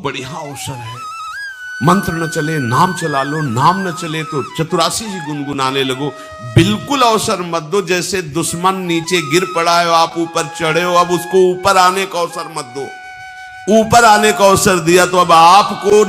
बढ़िया अवसर है। मंत्र न चले नाम चला लो, नाम न चले तो चतुरासी जी गुनगुनाने लगो। बिल्कुल अवसर मत दो, जैसे दुश्मन नीचे गिर पड़ा है, आप ऊपर चढ़े हो, अब उसको ऊपर आने का अवसर मत दो। ऊपर आने का अवसर दिया तो अब आपको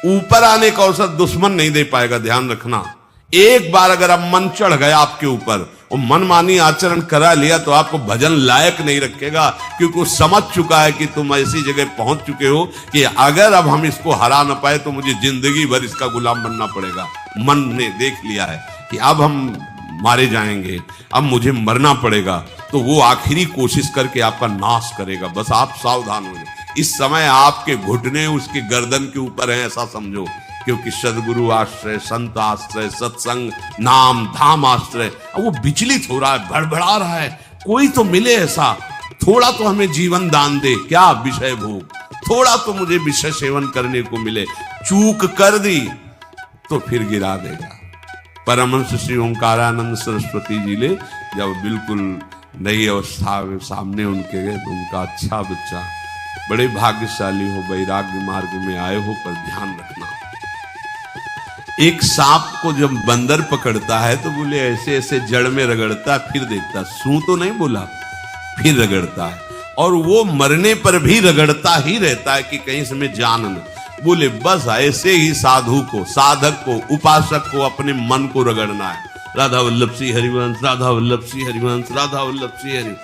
ऊपर आने का अवसर दुश्मन नहीं दे पाएगा। ध्यान रखना, एक बार अगर अब मन चढ़ गया आपके ऊपर और मनमानी आचरण करा लिया तो आपको भजन लायक नहीं रखेगा, क्योंकि वो समझ चुका है कि तुम ऐसी जगह पहुंच चुके हो कि अगर अब हम इसको हरा न पाए तो मुझे जिंदगी भर इसका गुलाम बनना पड़ेगा। मन ने देख लिया है कि अब हम मारे जाएंगे, अब मुझे मरना पड़ेगा, तो वो आखिरी कोशिश करके आपका नाश करेगा। बस आप सावधान हो जाओ। इस समय आपके घुटने उसके गर्दन के ऊपर है, ऐसा समझो, क्योंकि सदगुरु आश्रय, संत आश्रय, सत्संग, नाम धाम आश्रय। अब वो विचलित हो रहा है, भड़बड़ा रहा है, कोई तो मिले ऐसा, थोड़ा तो हमें जीवन दान दे, क्या विषय भोग, थोड़ा तो मुझे विषय सेवन करने को मिले। चूक कर दी तो फिर गिरा देगा। परमहंस श्री ओंकारानंद सरस्वती जी ने जब बिल्कुल नई अवस्था में सामने उनके गए तो उनका अच्छा बच्चा, बड़े भाग्यशाली हो, वैराग्य मार्ग में आए हो, पर ध्यान रखना, एक सांप को जब बंदर पकड़ता है तो बोले ऐसे ऐसे जड़ में रगड़ता, फिर देखता, सू तो नहीं बोला, फिर रगड़ता है, और वो मरने पर भी रगड़ता ही रहता है कि कहीं से मैं जान न। बोले बस ऐसे ही साधु को, साधक को, उपासक को अपने मन को रगड़ना है। राधा वल्लभ श्री हरिवंश, राधा वल्लभ श्री हरिवंश, राधा वल्लभ श्री हरि।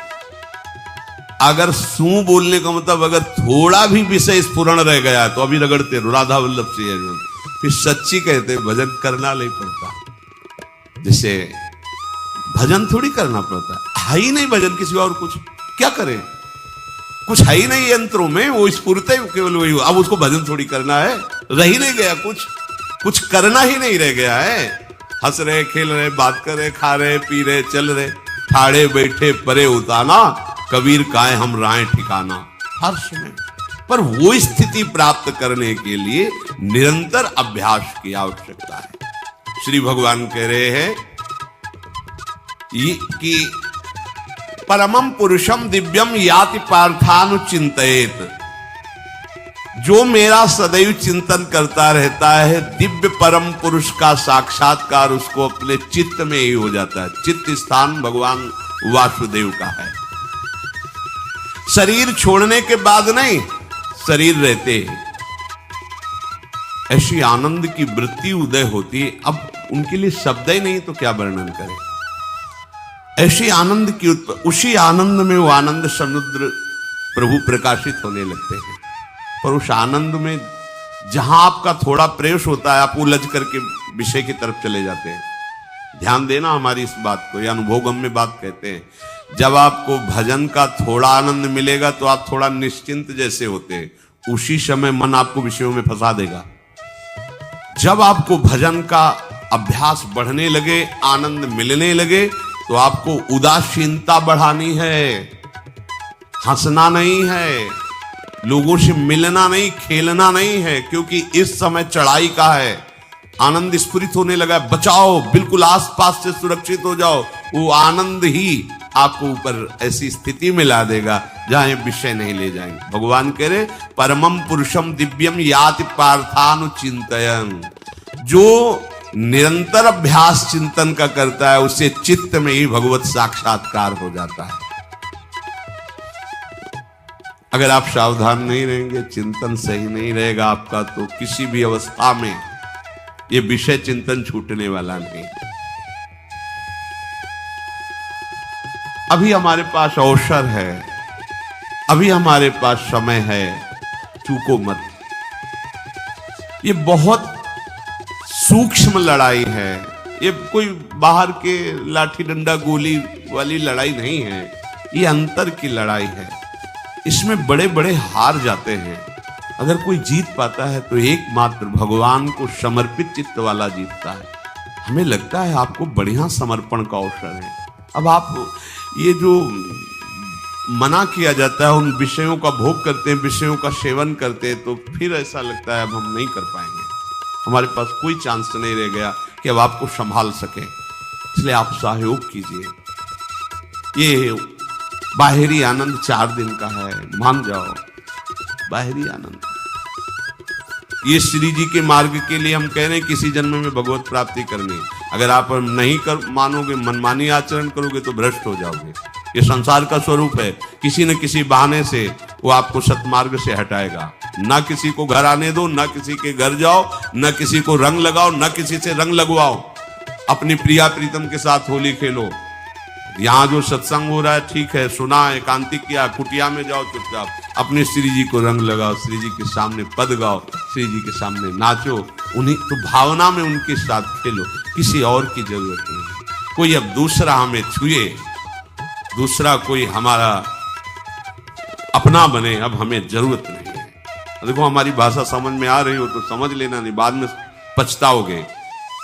अगर सू बोलने का मतलब अगर थोड़ा भी विषय स्फुरण रह गया तो अभी रगड़ते रहो, राधा वल्लभ श्री हरिवंश। फिर सच्ची कहते भजन करना नहीं पड़ता। जैसे भजन थोड़ी करना पड़ता है ही नहीं भजन, किसी और कुछ क्या करें, कुछ है ही नहीं यंत्रों में, वो स्फुरते केवल वही। अब उसको भजन थोड़ी करना है, रह ही नहीं गया, कुछ करना ही नहीं रह गया है। हंस रहे, खेल रहे, बात कर रहे, खा रहे, पी रहे, चल रहे, ठाड़े बैठे परे उताना, कबीर काहे हम राय ठिकाना। हर्ष में, पर वो स्थिति प्राप्त करने के लिए निरंतर अभ्यास की आवश्यकता है। श्री भगवान कह रहे हैं कि परमम पुरुषम दिव्यम याति पार्थानुचिंतयेत। जो मेरा सदैव चिंतन करता रहता है, दिव्य परम पुरुष का साक्षात्कार उसको अपने चित्त में ही हो जाता है। चित्त स्थान भगवान वासुदेव का है। शरीर छोड़ने के बाद नहीं, शरीर रहते ऐसी आनंद की वृत्ति उदय होती है। अब उनके लिए शब्द ही नहीं तो क्या वर्णन करें। ऐसी आनंद की उसी आनंद में वो आनंद समुद्र प्रभु प्रकाशित होने लगते हैं। पर उस आनंद में जहां आपका थोड़ा प्रवेश होता है, आप उलझ करके विषय की तरफ चले जाते हैं। ध्यान देना हमारी इस बात को, यह अनुभोगम में बात कहते हैं। जब आपको भजन का थोड़ा आनंद मिलेगा तो आप थोड़ा निश्चिंत जैसे होते हैं, उसी समय मन आपको विषयों में फंसा देगा। जब आपको भजन का अभ्यास बढ़ने लगे, आनंद मिलने लगे, तो आपको उदासीनता बढ़ानी है, हंसना नहीं है, लोगों से मिलना नहीं, खेलना नहीं है, क्योंकि इस समय चढ़ाई का है। आनंद स्फुरित होने लगा, बचाओ, बिल्कुल आसपास से सुरक्षित हो जाओ। वो आनंद ही आपको ऊपर ऐसी स्थिति में ला देगा जहां विषय नहीं ले जाएंगे। भगवान कह रहे परमम पुरुषम दिव्यम याति पार्थानुचिंतयन्। जो निरंतर अभ्यास चिंतन का करता है, उससे चित्त में ही भगवत साक्षात्कार हो जाता है। अगर आप सावधान नहीं रहेंगे, चिंतन सही नहीं रहेगा आपका, तो किसी भी अवस्था में ये विषय चिंतन छूटने वाला नहीं। अभी हमारे पास अवसर है, अभी हमारे पास समय है, चूको मत। ये बहुत सूक्ष्म लड़ाई है, ये कोई बाहर के लाठी डंडा गोली वाली लड़ाई नहीं है, ये अंतर की लड़ाई है। इसमें बड़े बड़े हार जाते हैं। अगर कोई जीत पाता है तो एकमात्र भगवान को समर्पित चित्त वाला जीतता है। हमें लगता है आपको बढ़िया समर्पण का अवसर है। अब आप ये जो मना किया जाता है, उन विषयों का भोग करते हैं, विषयों का सेवन करते हैं, तो फिर ऐसा लगता है अब हम नहीं कर पाएंगे, हमारे पास कोई चांस नहीं रह गया कि अब आपको संभाल सके। इसलिए आप सहयोग कीजिए। ये बाहरी आनंद 4 दिन का है, मान जाओ, बाहरी आनंद। ये श्री जी के मार्ग के लिए हम कह रहे हैं किसी जन्म में भगवत प्राप्ति करनी। अगर आप नहीं कर मानोगे, मनमानी आचरण करोगे तो भ्रष्ट हो जाओगे। ये संसार का स्वरूप है, किसी न किसी बहाने से वो आपको सतमार्ग से हटाएगा। ना किसी को घर आने दो, ना किसी के घर जाओ, ना किसी को रंग लगाओ, ना किसी से रंग लगवाओ। अपनी प्रिया प्रीतम के साथ होली खेलो। यहाँ जो सत्संग हो रहा है ठीक है, सुना, एकांतिक किया, कुटिया में जाओ चुपचाप, अपने श्री जी को रंग लगाओ, श्री जी के सामने पद गाओ, श्री जी के सामने नाचो, उन्हीं तो भावना में उनके साथ खेलो, किसी और की जरूरत नहीं। कोई अब दूसरा हमें छुए, दूसरा कोई हमारा अपना बने, अब हमें जरूरत नहीं है। देखो हमारी भाषा समझ में आ रही हो तो समझ लेना, नहीं बाद में पछताओगे।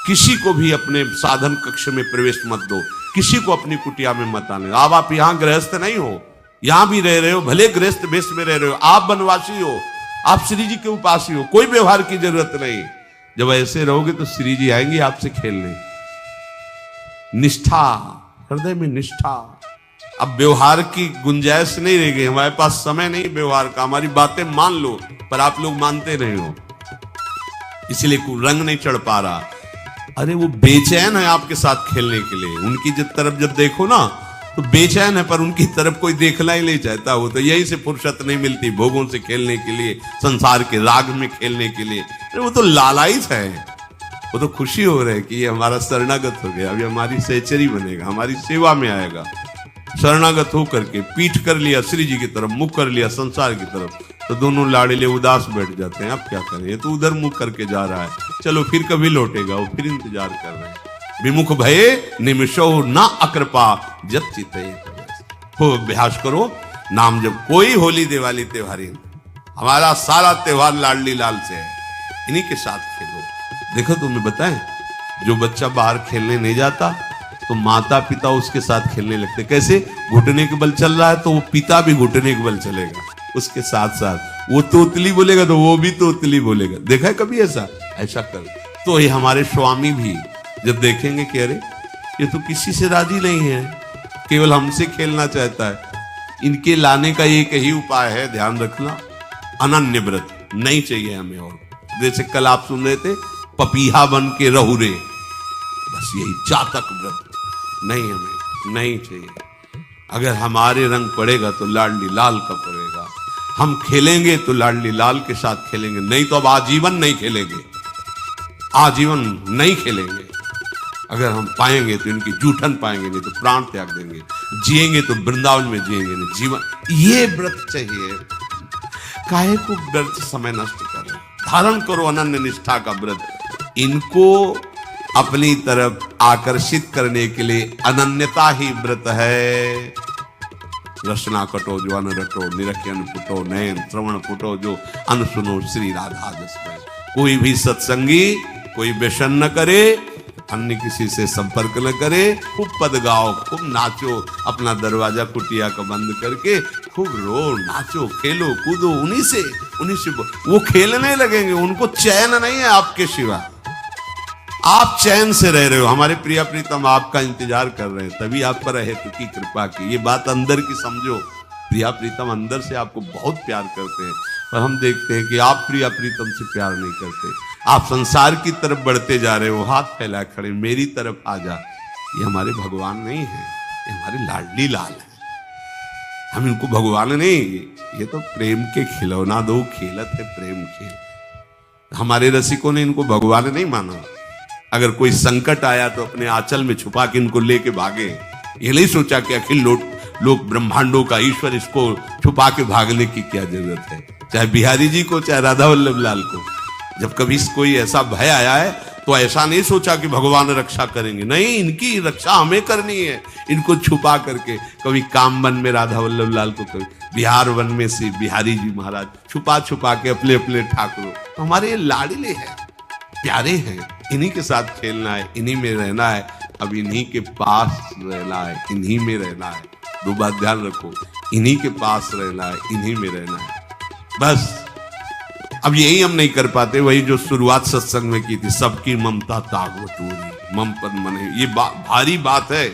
किसी को भी अपने साधन कक्ष में प्रवेश मत दो, किसी को अपनी कुटिया में मत आने। अब आप यहाँ गृहस्थ नहीं हो, यहां भी रह रहे हो, भले गृहस्थ वेश में रह रहे हो, आप वनवासी हो, आप श्री जी के उपासी हो, कोई व्यवहार की जरूरत नहीं। जब ऐसे रहोगे तो श्री जी आएंगे आपसे खेलने। निष्ठा, हृदय में निष्ठा। अब व्यवहार की गुंजाइश नहीं रह गई, हमारे पास समय नहीं व्यवहार का। हमारी बातें मान लो पर आप लोग मानते नहीं हो, इसलिए कोई रंग नहीं चढ़ पा रहा। अरे वो बेचैन है आपके साथ खेलने के लिए, उनकी तरफ जब देखो ना तो बेचैन है, पर उनकी तरफ कोई देखना ही नहीं चाहता। वो तो यही से फुर्सत नहीं मिलती भोगों से खेलने के लिए, संसार के राग में खेलने के लिए। अरे वो तो लालायित है, वो तो खुशी हो रही है कि ये हमारा शरणागत हो गया, अभी हमारी सहचरी बनेगा, हमारी सेवा में आएगा। शरणागत होकर के पीठ कर लिया श्री जी की तरफ, मुख कर लिया संसार की तरफ, तो दोनों लाड़िले उदास बैठ जाते हैं। अब क्या करें, ये तो उधर मुख करके जा रहा है, चलो फिर कभी लौटेगा, वो फिर इंतजार कर रहे हैं। विमुख भये निमिषो न अकृपा जब चिते हो। अभ्यास करो नाम जब। कोई होली दिवाली त्योहारी, हमारा सारा त्योहार लाडली लाल से है, इन्हीं के साथ खेलो। देखो तुम्हें बताएं, जो बच्चा बाहर खेलने नहीं जाता तो माता पिता उसके साथ खेलने लगते। कैसे? घुटने के बल चल रहा है तो वो पिता भी घुटने के बल चलेगा उसके साथ साथ। वो तोतली बोलेगा तो वो भी तोतली बोलेगा। देखा है कभी ऐसा? ऐसा कर तो ये हमारे स्वामी भी जब देखेंगे कि अरे ये तो किसी से राजी नहीं है, केवल हमसे खेलना चाहता है, इनके लाने का एक ही उपाय है, ध्यान रखना, अनन्य व्रत नहीं चाहिए हमें। और जैसे कल आप सुन रहे थे, पपीहा बन के रहू रे, बस यही चातक व्रत नहीं, हमें नहीं चाहिए। अगर हमारे रंग पड़ेगा तो लाडली लाल का पड़ेगा, हम खेलेंगे तो लाडली लाल के साथ खेलेंगे, नहीं तो अब आजीवन नहीं खेलेंगे, आजीवन नहीं खेलेंगे। अगर हम पाएंगे तो इनकी जूठन पाएंगे, नहीं तो प्राण त्याग देंगे। जिएंगे तो वृंदावन में जिएंगे, नहीं जीवन। ये व्रत चाहिए, काहे को व्यर्थ समय नष्ट करें। धारण करो अनन्य निष्ठा का व्रत। इनको अपनी तरफ आकर्षित करने के लिए अनन्यता ही व्रत है। रसना कटो जो अन रटो, निरखियन फुटो, नयन श्रवण फुटो जो अन सुनो श्री राधा जस में। कोई भी सत्संगी कोई व्यसन न करे, अन्य किसी से संपर्क न करे, खूब पद गाओ, खूब नाचो, अपना दरवाजा कुटिया का बंद करके खूब रो, नाचो, खेलो, कूदो, उन्हीं से वो खेलने लगेंगे। उनको चैन नहीं है आपके सिवा, आप चैन से रह रहे हो। हमारे प्रिया प्रीतम आपका इंतजार कर रहे हैं, तभी आप पर हेतु की कृपा की। ये बात अंदर की समझो, प्रिया प्रीतम अंदर से आपको बहुत प्यार करते हैं, पर हम देखते हैं कि आप प्रिया प्रीतम से प्यार नहीं करते। आप संसार की तरफ बढ़ते जा रहे हो, हाथ फैला खड़े, मेरी तरफ आ जा। ये हमारे भगवान नहीं है, ये हमारे लाडली लाल है। हम इनको भगवान नहीं, ये तो प्रेम के खिलौना दो खेलत है, प्रेम खेल। हमारे रसिकों ने इनको भगवान नहीं माना। अगर कोई संकट आया तो अपने आंचल में छुपा के इनको लेके भागे। ये नहीं सोचा कि अखिल लोक ब्रह्मांडों का ईश्वर, इसको छुपा के भागने की क्या जरूरत है। चाहे बिहारी जी को, चाहे राधा वल्लभ लाल को, जब कभी कोई ऐसा भय आया है तो ऐसा नहीं सोचा कि भगवान रक्षा करेंगे, नहीं, इनकी रक्षा हमें करनी है। इनको छुपा करके, कभी कामवन में राधा वल्लभ लाल को, कभी बिहार वन में से बिहारी जी महाराज, छुपा छुपा के अपने अपने ठाकुरों। तो हमारे ये लाडले हैं, प्यारे हैं, इन्हीं के साथ खेलना है, इन्हीं में रहना है। अब इन्हीं के पास रहना है, इन्हीं में रहना है। दो बात ध्यान रखो, इन्हीं के पास रहना है, इन्हीं में रहना है, बस। अब यही हम नहीं कर पाते, वही जो शुरुआत सत्संग में की थी, सबकी ममता तागवतूरी मम पर मन है। ये भारी बात है,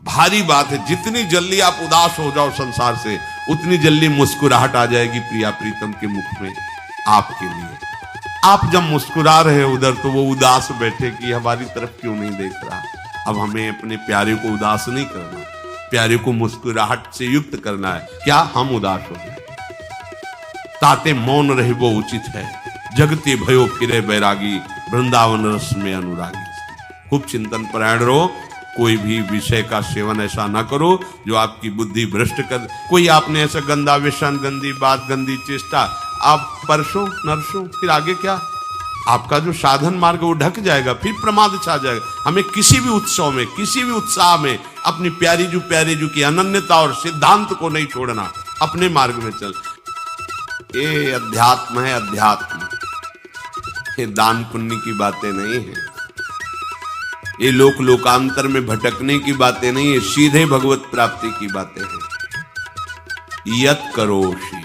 भारी बात है। जितनी जल्दी आप उदास हो जाओ संसार से, उतनी जल्दी मुस्कुराहट आ जाएगी प्रिया प्रीतम के मुख में आपके लिए। आप जब मुस्कुरा रहे हो उधर तो वो उदास बैठे कि हमारी तरफ क्यों नहीं देख रहा। अब हमें अपने प्यारे को उदास नहीं करना, प्यारे को मुस्कुराहट से युक्त करना है। क्या हम उदास हो गए? ताते मौन रहे वो उचित है, जगते भयो फिरे बैरागी, वृंदावन रस में अनुरागी। खूब चिंतन परायण रहो, कोई भी विषय का सेवन ऐसा ना करो जो आपकी बुद्धि भ्रष्ट कर। कोई आपने ऐसा गंदा व्यसन, गंदी बात, गंदी चेष्टा आप परसों नरसों, फिर आगे क्या? आपका जो साधन मार्ग वो ढक जाएगा, फिर प्रमाद छा जाएगा। हमें किसी भी उत्सव में, किसी भी उत्साह में अपनी प्यारी जू की अनन्यता और सिद्धांत को नहीं छोड़ना, अपने मार्ग में चल। ये अध्यात्म है, अध्यात्म। ये दान पुण्य की बातें नहीं है, ये लोक लोकांतर में भटकने की बातें नहीं है, सीधे भगवत प्राप्ति की बातें हैं। यत करोषि,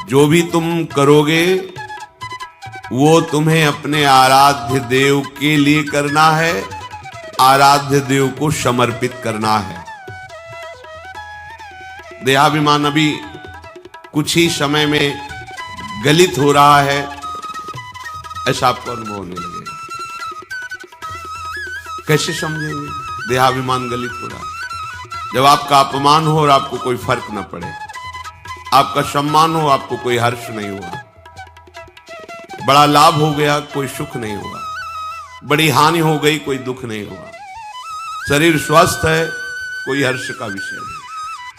जो भी तुम करोगे वो तुम्हें अपने आराध्य देव के लिए करना है, आराध्य देव को समर्पित करना है। देहाभिमान अभी कुछ ही समय में गलित हो रहा है, ऐसा आपको अनुभव होने लगेगा। कैसे समझेंगे? देहाभिमान गलित हो रहा, जब आपका अपमान हो और आपको कोई फर्क न पड़े, आपका सम्मान हो, आपको कोई हर्ष नहीं हुआ, बड़ा लाभ हो गया, कोई सुख नहीं हुआ, बड़ी हानि हो गई, कोई दुख नहीं हुआ। शरीर स्वस्थ है, कोई हर्ष का विषय नहीं,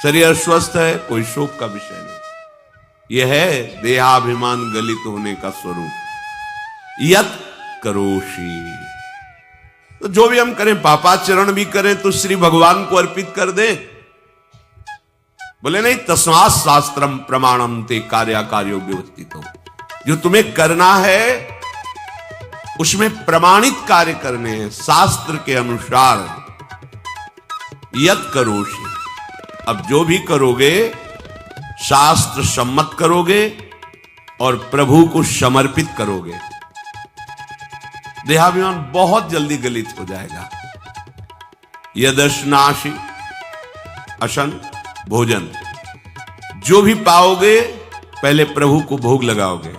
शरीर अस्वस्थ है, कोई शोक का विषय नहीं। यह है देहाभिमान गलित होने का स्वरूप। यत करोषि, तो जो भी हम करें, पापाचरण भी करें तो श्री भगवान को अर्पित कर दें। बोले नहीं, तस्मात् शास्त्रम प्रमाणम ते कार्याकार्यो व्यवस्थितो। जो तुम्हें करना है उसमें प्रमाणित कार्य करने हैं, शास्त्र के अनुसार। यत करोषि, अब जो भी करोगे शास्त्र सम्मत करोगे और प्रभु को समर्पित करोगे। देहाभिमान बहुत जल्दी गलित हो जाएगा। यदश्नाशि, अशन भोजन, जो भी पाओगे पहले प्रभु को भोग लगाओगे,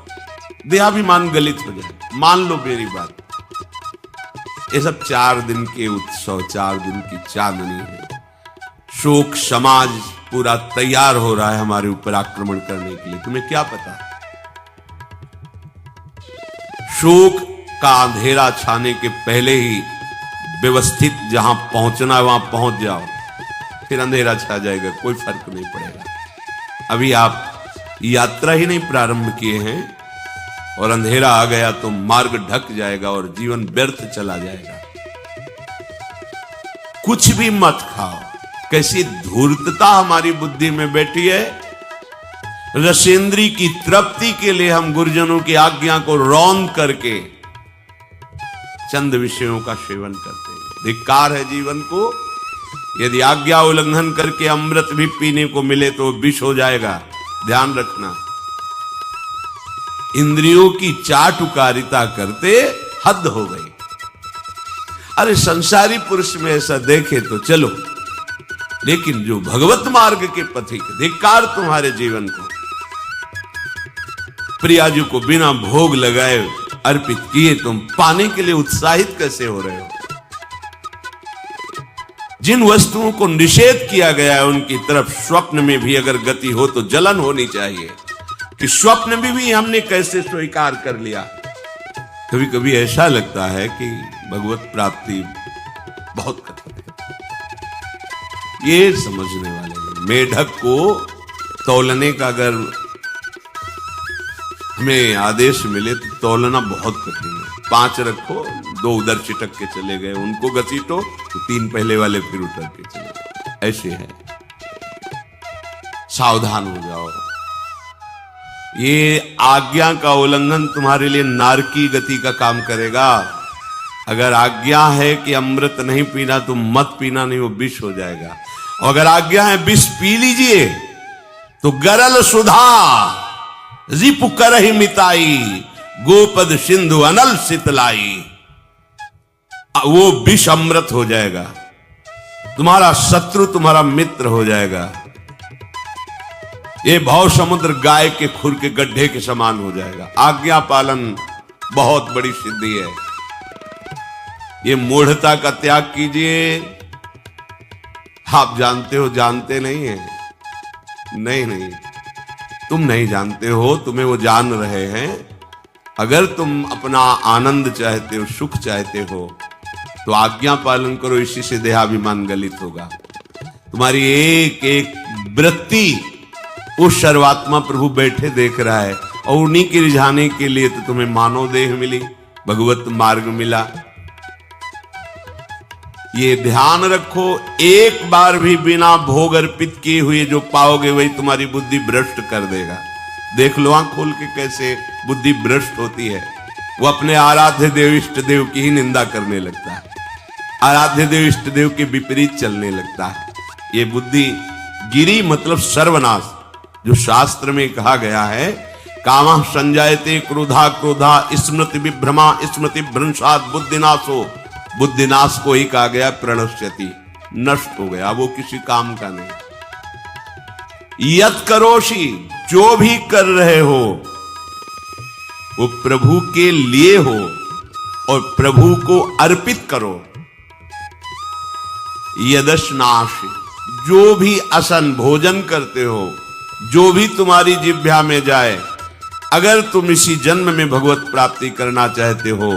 देहाभिमान गलित हो जाए। मान लो मेरी बात, ये सब 4 दिन के उत्सव, 4 दिन की चांदनी है। शोक समाज पूरा तैयार हो रहा है हमारे ऊपर आक्रमण करने के लिए। तुम्हें क्या पता? शोक का अंधेरा छाने के पहले ही व्यवस्थित जहां पहुंचना है वहां पहुंच जाओ, फिर अंधेरा छा जाएगा, कोई फर्क नहीं पड़ेगा। अभी आप यात्रा ही नहीं प्रारंभ किए हैं और अंधेरा आ गया तो मार्ग ढक जाएगा और जीवन व्यर्थ चला जाएगा। कुछ भी मत खाओ। कैसी धूर्तता हमारी बुद्धि में बैठी है। रसेंद्री की तृप्ति के लिए हम गुरुजनों की आज्ञा को रौंद करके चंद विषयों का सेवन करते हैं। धिक्कार है जीवन को। यदि आज्ञा उल्लंघन करके अमृत भी पीने को मिले तो विष हो जाएगा, ध्यान रखना। इंद्रियों की चाटुकारिता करते हद हो गई। अरे संसारी पुरुष में ऐसा देखे तो चलो, लेकिन जो भगवत मार्ग के पथिक, धिक्कार तुम्हारे जीवन को। प्रियाजू को बिना भोग लगाए अर्पित किए तुम पाने के लिए उत्साहित कैसे हो रहे हो? जिन वस्तुओं को निषेध किया गया है उनकी तरफ स्वप्न में भी अगर गति हो तो जलन होनी चाहिए कि स्वप्न में भी हमने कैसे स्वीकार कर लिया। कभी कभी ऐसा लगता है कि भगवत प्राप्ति बहुत कठिन है। ये समझने वाले हैं। मेढक को तौलने का अगर हमें आदेश मिले तो तौलना बहुत कठिन है। 5 रखो, 2 उधर चिटक के चले गए, उनको घसीटो तो 3 पहले वाले फिर उतर के चले गए। ऐसे है, सावधान हो जाओ। ये आज्ञा का उल्लंघन तुम्हारे लिए नारकी गति का काम करेगा। अगर आज्ञा है कि अमृत नहीं पीना तो मत पीना, नहीं वो विष हो जाएगा। और अगर आज्ञा है विष पी लीजिए तो गरल सुधा रिपु करहि मिताई, गोपद सिंधु अनल शीतलाई। वो विष अमृत हो जाएगा, तुम्हारा शत्रु तुम्हारा मित्र हो जाएगा। ये भव समुद्र गाय के खुर के गड्ढे के समान हो जाएगा। आज्ञा पालन बहुत बड़ी सिद्धि है। ये मूढ़ता का त्याग कीजिए। आप जानते हो, जानते नहीं है? नहीं, तुम नहीं जानते हो, तुम्हें वो जान रहे हैं। अगर तुम अपना आनंद चाहते हो, सुख चाहते हो, तो आज्ञा पालन करो। इसी से देहाभिमान गलित होगा। तुम्हारी एक एक वृत्ति उस सर्वात्मा प्रभु बैठे देख रहा है, और उन्हीं के रिझाने के लिए तो तुम्हें मानव देह मिली, भगवत मार्ग मिला। ये ध्यान रखो, एक बार भी बिना भोग अर्पित किए हुए जो पाओगे वही तुम्हारी बुद्धि भ्रष्ट कर देगा। देख लो आंख खोल के कैसे बुद्धि भ्रष्ट होती है। वो अपने आराध्य देव इष्ट देव की ही निंदा करने लगता है, आराध्य देव इष्ट देव के विपरीत चलने लगता है। ये बुद्धि गिरी मतलब सर्वनाश, जो शास्त्र में कहा गया है, कामः संजायते क्रोधा क्रोधा स्मृति विभ्रमा स्मृति भ्रंशात् बुद्धिनाशो। बुद्धिनाश को ही कहा गया प्रणश्यति, नष्ट हो गया, वो किसी काम का नहीं। यत करोषि, जो भी कर रहे हो वो प्रभु के लिए हो और प्रभु को अर्पित करो। यदश्नाशि, जो भी असन भोजन करते हो, जो भी तुम्हारी जिह्वा में जाए, अगर तुम इसी जन्म में भगवत प्राप्ति करना चाहते हो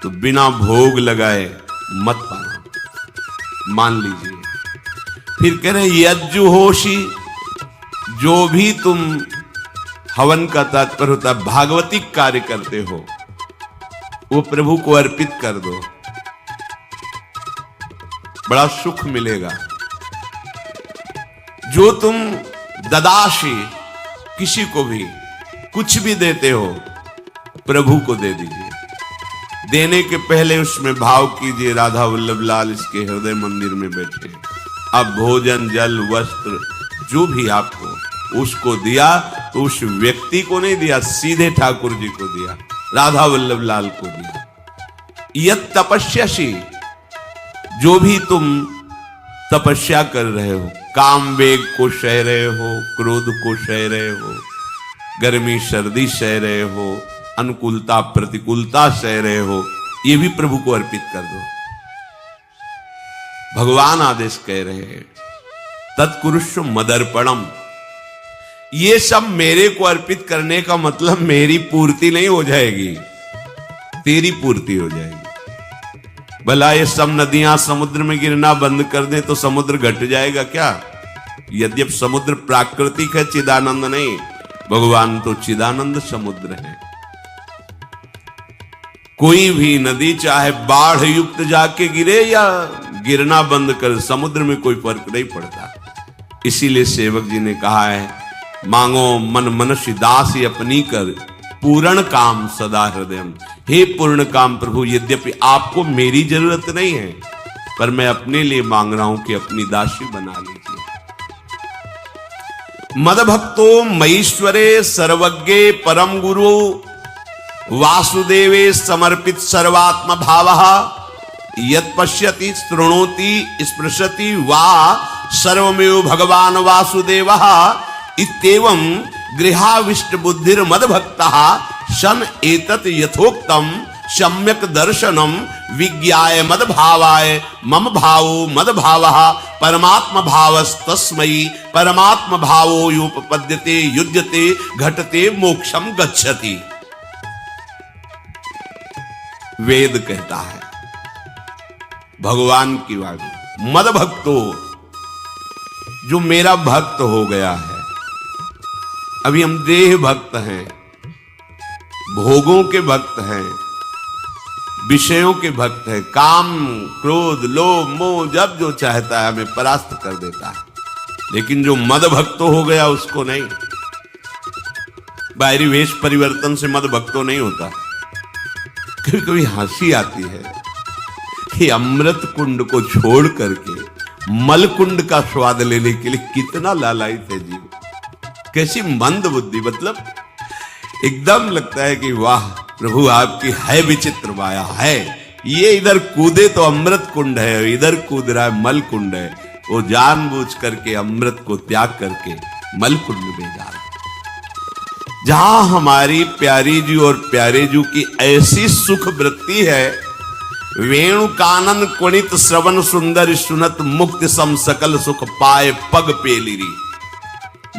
तो बिना भोग लगाए मत पाना, मान लीजिए। फिर कह रहे यज्जुहोषि, जो भी तुम हवन का तात्पर्य होता है भागवतिक कार्य करते हो, वो प्रभु को अर्पित कर दो, बड़ा सुख मिलेगा। जो तुम ददाशी, किसी को भी कुछ भी देते हो, प्रभु को दे दीजिए। देने के पहले उसमें भाव कीजिए, राधा वल्लभ लाल इसके हृदय मंदिर में बैठे। अब भोजन जल वस्त्र जो भी आपको उसको दिया तो उस व्यक्ति को नहीं दिया, सीधे ठाकुर जी को दिया, राधा वल्लभ लाल को दिया। यत तपस्यासी, जो भी तुम तपस्या कर रहे हो, काम वेग को सह रहे हो, क्रोध को सह रहे हो, गर्मी सर्दी सह रहे हो, अनुकूलता प्रतिकूलता सह रहे हो, ये भी प्रभु को अर्पित कर दो। भगवान आदेश कह रहे हैं तत्कुरुष्व मदर्पणम। ये सब मेरे को अर्पित करने का मतलब मेरी पूर्ति नहीं हो जाएगी, तेरी पूर्ति हो जाएगी। भला ये सब नदियां समुद्र में गिरना बंद कर दें तो समुद्र घट जाएगा क्या? यद्यपि समुद्र प्राकृतिक है, चिदानंद नहीं। भगवान तो चिदानंद समुद्र है। कोई भी नदी चाहे बाढ़ युक्त जाके गिरे या गिरना बंद कर, समुद्र में कोई फर्क नहीं पड़ता। इसीलिए सेवक जी ने कहा है, मांगो मन मनुष्य दास अपनी कर, पूर्ण काम सदा हृदय। हे पूर्ण काम प्रभु, यद्यपि आपको मेरी जरूरत नहीं है, पर मैं अपने लिए मांग रहा हूं कि अपनी दासी बना लीजिए। मद भक्तो मईश्वरे सर्वज्ञे परम गुरु वासुदेवे समर्पित सर्वात्म भावः यत् पश्यति शृणोति स्पृशति वा सर्वमेव भगवान वासुदेवः इत्येवं गृहाविष्ट बुद्धिर मद भक्तः सन एतत् यथोक्तम सम्यक दर्शनम विज्ञाय मद भावाय मम भावो मद भावः परमात्म भावस्तस्मै परमात्म भावो योपपद्यते युज्यते घटते मोक्षम गच्छति। वेद कहता है, भगवान की वाणी, मद भक्तो, जो मेरा भक्त हो गया है। अभी हम देह भक्त हैं, भोगों के भक्त हैं, विषयों के भक्त हैं, काम क्रोध लोभ मोह जब जो चाहता है हमें परास्त कर देता है। लेकिन जो मद भक्तो हो गया उसको नहीं। बाहरी वेश परिवर्तन से मद भक्तो नहीं होता। कभी कभी हंसी आती है कि अमृत कुंड को छोड़ करके मल कुंड का स्वाद लेने के लिए कितना लालायित है जीव। कैसी मंद बुद्धि, मतलब एकदम लगता है कि वाह प्रभु आपकी है विचित्र माया है। ये इधर कूदे तो अमृत कुंड है, इधर कूद रहा है मल कुंड है। वो जानबूझ करके अमृत को त्याग करके मलकुंड में जा रहे, जहां हमारी प्यारी जी और प्यारे जी की ऐसी सुख वृत्ति है, वेणु कानन कुणित श्रवण सुंदर सुनत मुक्ति सम सकल सुख पाए पग पेलिरी।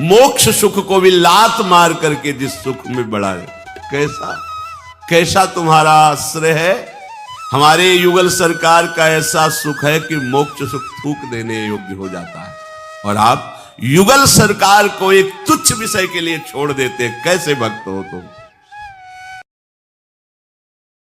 मोक्ष सुख को भी लात मार करके जिस सुख में बढ़ा है, कैसा कैसा तुम्हारा आश्रय है। हमारे युगल सरकार का ऐसा सुख है कि मोक्ष सुख थूक देने योग्य हो जाता है, और आप युगल सरकार को एक तुच्छ विषय के लिए छोड़ देते। कैसे भक्त हो तुम।